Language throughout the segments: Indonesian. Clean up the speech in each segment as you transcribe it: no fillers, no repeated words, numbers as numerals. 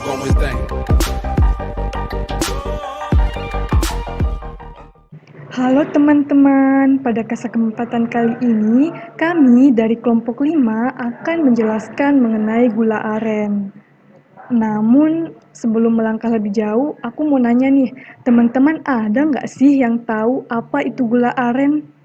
Going thing. Halo teman-teman, pada kesempatan kali ini kami dari kelompok 5 akan menjelaskan mengenai gula aren. Namun sebelum melangkah lebih jauh, aku mau nanya nih, teman-teman ada nggak sih yang tahu apa itu gula aren?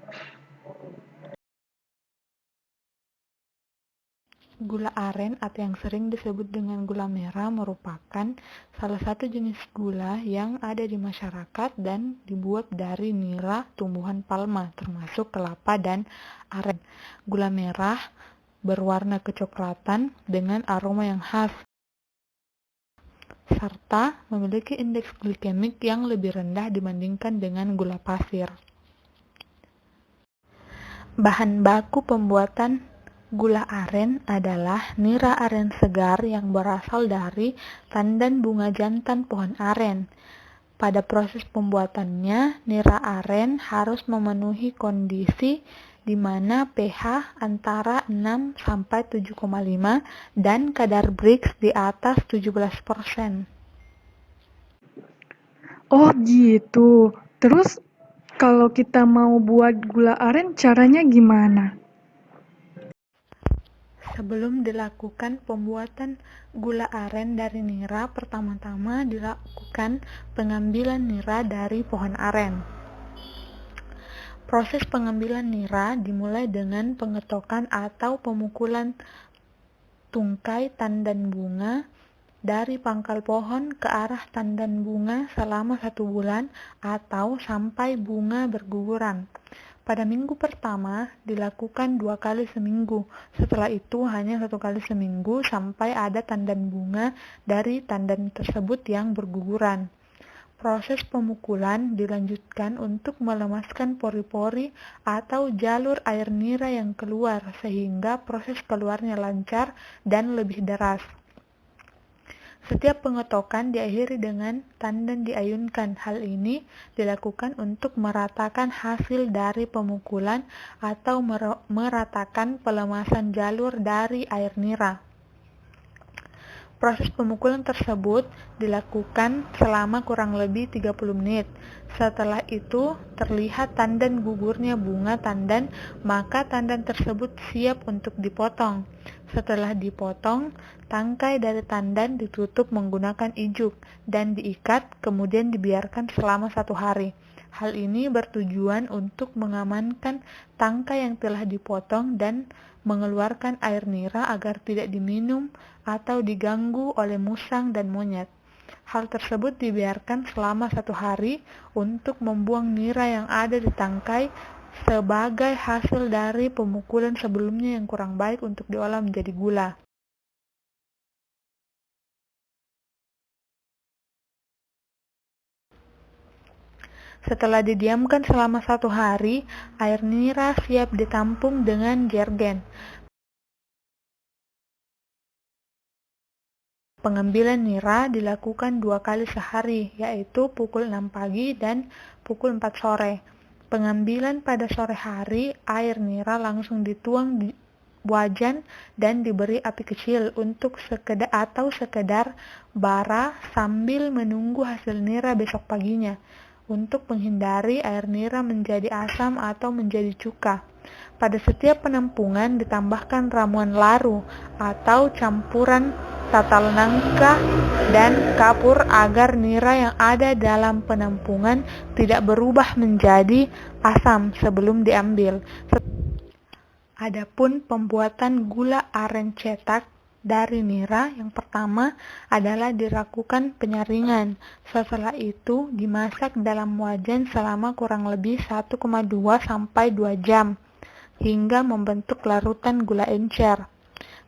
Gula aren atau yang sering disebut dengan gula merah merupakan salah satu jenis gula yang ada di masyarakat dan dibuat dari nira tumbuhan palma termasuk kelapa dan aren. Gula merah berwarna kecoklatan dengan aroma yang khas serta memiliki indeks glikemik yang lebih rendah dibandingkan dengan gula pasir. Bahan baku pembuatan gula aren adalah nira aren segar yang berasal dari tandan bunga jantan pohon aren. Pada proses pembuatannya, nira aren harus memenuhi kondisi di mana pH antara 6 sampai 7,5 dan kadar Brix di atas 17%. Oh gitu, terus kalau kita mau buat gula aren caranya gimana? Sebelum dilakukan pembuatan gula aren dari nira, pertama-tama dilakukan pengambilan nira dari pohon aren. Proses pengambilan nira dimulai dengan pengetokan atau pemukulan tungkai tandan bunga dari pangkal pohon ke arah tandan bunga selama 1 bulan atau sampai bunga berguguran. Pada minggu pertama dilakukan 2 kali seminggu, setelah itu hanya 1 kali seminggu sampai ada tandan bunga dari tandan tersebut yang berguguran. Proses pemukulan dilanjutkan untuk melemaskan pori-pori atau jalur air nira yang keluar sehingga proses keluarnya lancar dan lebih deras. Setiap pengetokan diakhiri dengan tandan diayunkan. Hal ini dilakukan untuk meratakan hasil dari pemukulan atau meratakan pelemasan jalur dari air nira. Proses pemukulan tersebut dilakukan selama kurang lebih 30 menit. Setelah itu terlihat tandan gugurnya bunga tandan, maka tandan tersebut siap untuk dipotong. Setelah dipotong, tangkai dari tandan ditutup menggunakan ijuk dan diikat, kemudian dibiarkan selama 1 hari. Hal ini bertujuan untuk mengamankan tangkai yang telah dipotong dan mengeluarkan air nira agar tidak diminum atau diganggu oleh musang dan monyet. Hal tersebut dibiarkan selama 1 hari untuk membuang nira yang ada di tangkai sebagai hasil dari pemukulan sebelumnya yang kurang baik untuk diolah menjadi gula. Setelah didiamkan selama 1 hari, air nira siap ditampung dengan jergen. Pengambilan nira dilakukan 2 kali sehari, yaitu pukul 6 pagi dan pukul 4 sore. Pengambilan pada sore hari, air nira langsung dituang di wajan dan diberi api kecil untuk sekedar bara sambil menunggu hasil nira besok paginya, untuk menghindari air nira menjadi asam atau menjadi cuka. Pada setiap penampungan ditambahkan ramuan laru atau campuran tatal nangka dan kapur agar nira yang ada dalam penampungan tidak berubah menjadi asam sebelum diambil. Adapun pembuatan gula aren cetak dari nira, yang pertama adalah dilakukan penyaringan. Setelah itu dimasak dalam wajan selama kurang lebih 1,2 sampai 2 jam hingga membentuk larutan gula encer.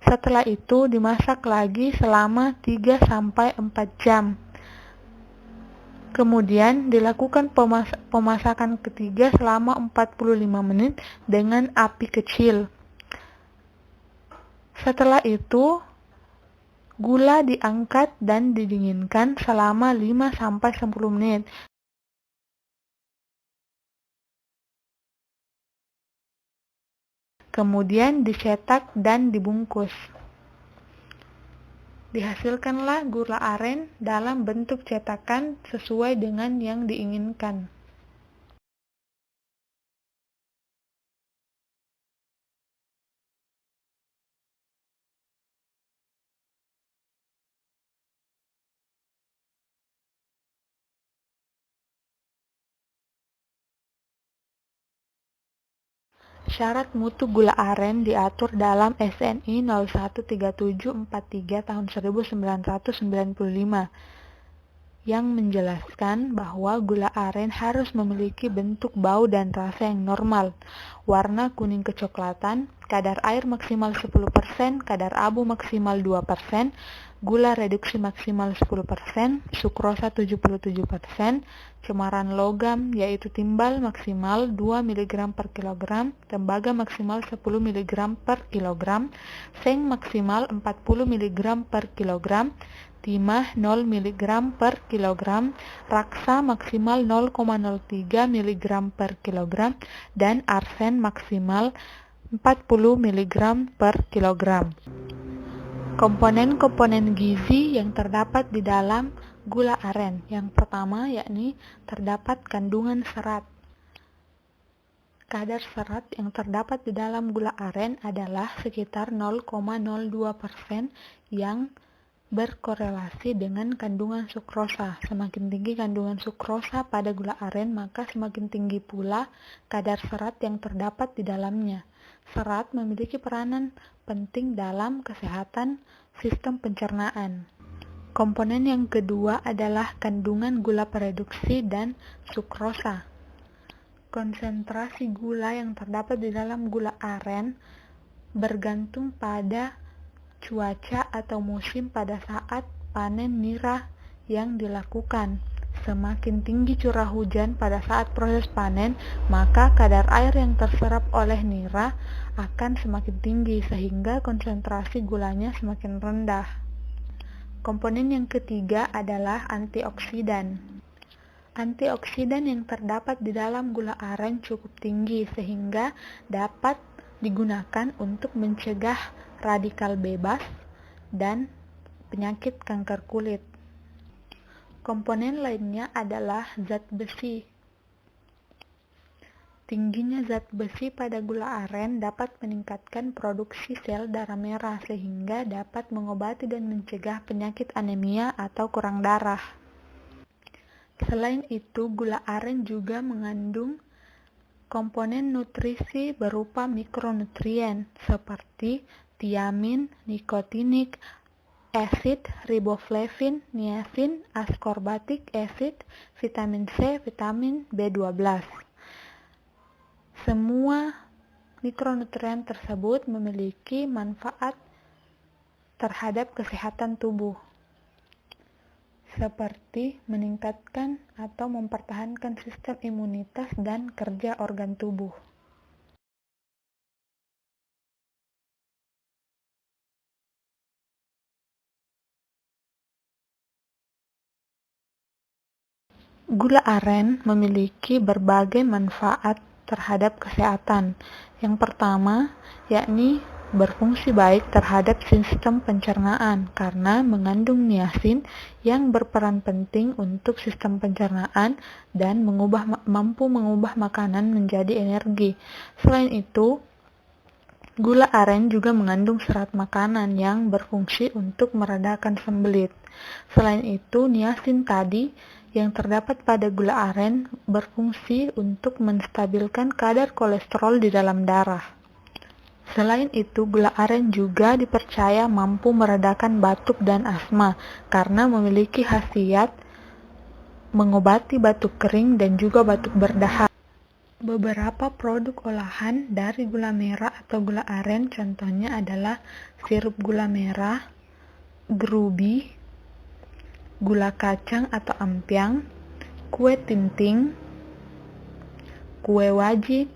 Setelah itu dimasak lagi selama 3 sampai 4 jam. Kemudian dilakukan pemasakan ketiga selama 45 menit dengan api kecil. Setelah itu gula diangkat dan didinginkan selama 5 sampai 10 menit. Kemudian dicetak dan dibungkus. Dihasilkanlah gula aren dalam bentuk cetakan sesuai dengan yang diinginkan. Syarat mutu gula aren diatur dalam SNI 013743 tahun 1995 yang menjelaskan bahwa gula aren harus memiliki bentuk, bau, dan rasa yang normal, warna kuning kecoklatan, kadar air maksimal 10%, kadar abu maksimal 2%, gula reduksi maksimal 10%, sukrosa 77%, cemaran logam yaitu timbal maksimal 2 mg per kilogram, tembaga maksimal 10 mg per kilogram, seng maksimal 40 mg per kilogram, timah 0 mg per kilogram, raksa maksimal 0,03 mg per kilogram, dan arsen maksimal 40 mg per kilogram. Komponen-komponen gizi yang terdapat di dalam gula aren. Yang pertama yakni terdapat kandungan serat. Kadar serat yang terdapat di dalam gula aren adalah sekitar 0,02% yang berkorelasi dengan kandungan sukrosa. Semakin tinggi kandungan sukrosa pada gula aren, maka semakin tinggi pula kadar serat yang terdapat di dalamnya. Serat memiliki peranan penting dalam kesehatan sistem pencernaan. Komponen yang kedua adalah kandungan gula pereduksi dan sukrosa. Konsentrasi gula yang terdapat di dalam gula aren bergantung pada cuaca atau musim pada saat panen nira yang dilakukan. Semakin tinggi curah hujan pada saat proses panen, maka kadar air yang terserap oleh nira akan semakin tinggi sehingga konsentrasi gulanya semakin rendah. Komponen yang ketiga adalah antioksidan. Antioksidan yang terdapat di dalam gula aren cukup tinggi sehingga dapat digunakan untuk mencegah radikal bebas dan penyakit kanker kulit. Komponen lainnya adalah zat besi. Tingginya zat besi pada gula aren dapat meningkatkan produksi sel darah merah sehingga dapat mengobati dan mencegah penyakit anemia atau kurang darah. Selain itu, gula aren juga mengandung komponen nutrisi berupa mikronutrien seperti tiamin, nikotinik, asid, riboflavin, niacin, ascorbatic acid, vitamin C, vitamin B12. Semua mikronutrien tersebut memiliki manfaat terhadap kesehatan tubuh, seperti meningkatkan atau mempertahankan sistem imunitas dan kerja organ tubuh. Gula aren memiliki berbagai manfaat terhadap kesehatan. Yang pertama, yakni berfungsi baik terhadap sistem pencernaan karena mengandung niacin yang berperan penting untuk sistem pencernaan dan mampu mengubah makanan menjadi energi. Selain itu, gula aren juga mengandung serat makanan yang berfungsi untuk meredakan sembelit. Selain itu, niacin tadi yang terdapat pada gula aren berfungsi untuk menstabilkan kadar kolesterol di dalam darah. Selain itu, gula aren juga dipercaya mampu meredakan batuk dan asma karena memiliki khasiat mengobati batuk kering dan juga batuk berdahak. Beberapa produk olahan dari gula merah atau gula aren contohnya adalah sirup gula merah, grubi, gula kacang atau ampyang, kue tinting, kue wajik,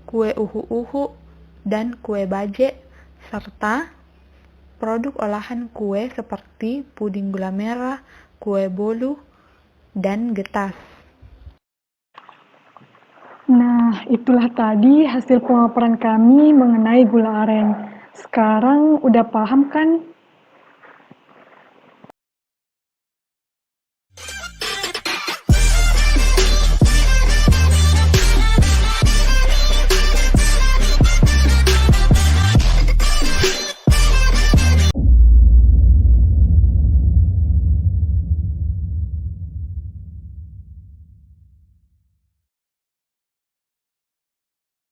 kue uhu-uhu, dan kue baje, serta produk olahan kue seperti puding gula merah, kue bolu, dan getas. Nah, itulah tadi hasil pemaparan kami mengenai gula aren. Sekarang udah paham kan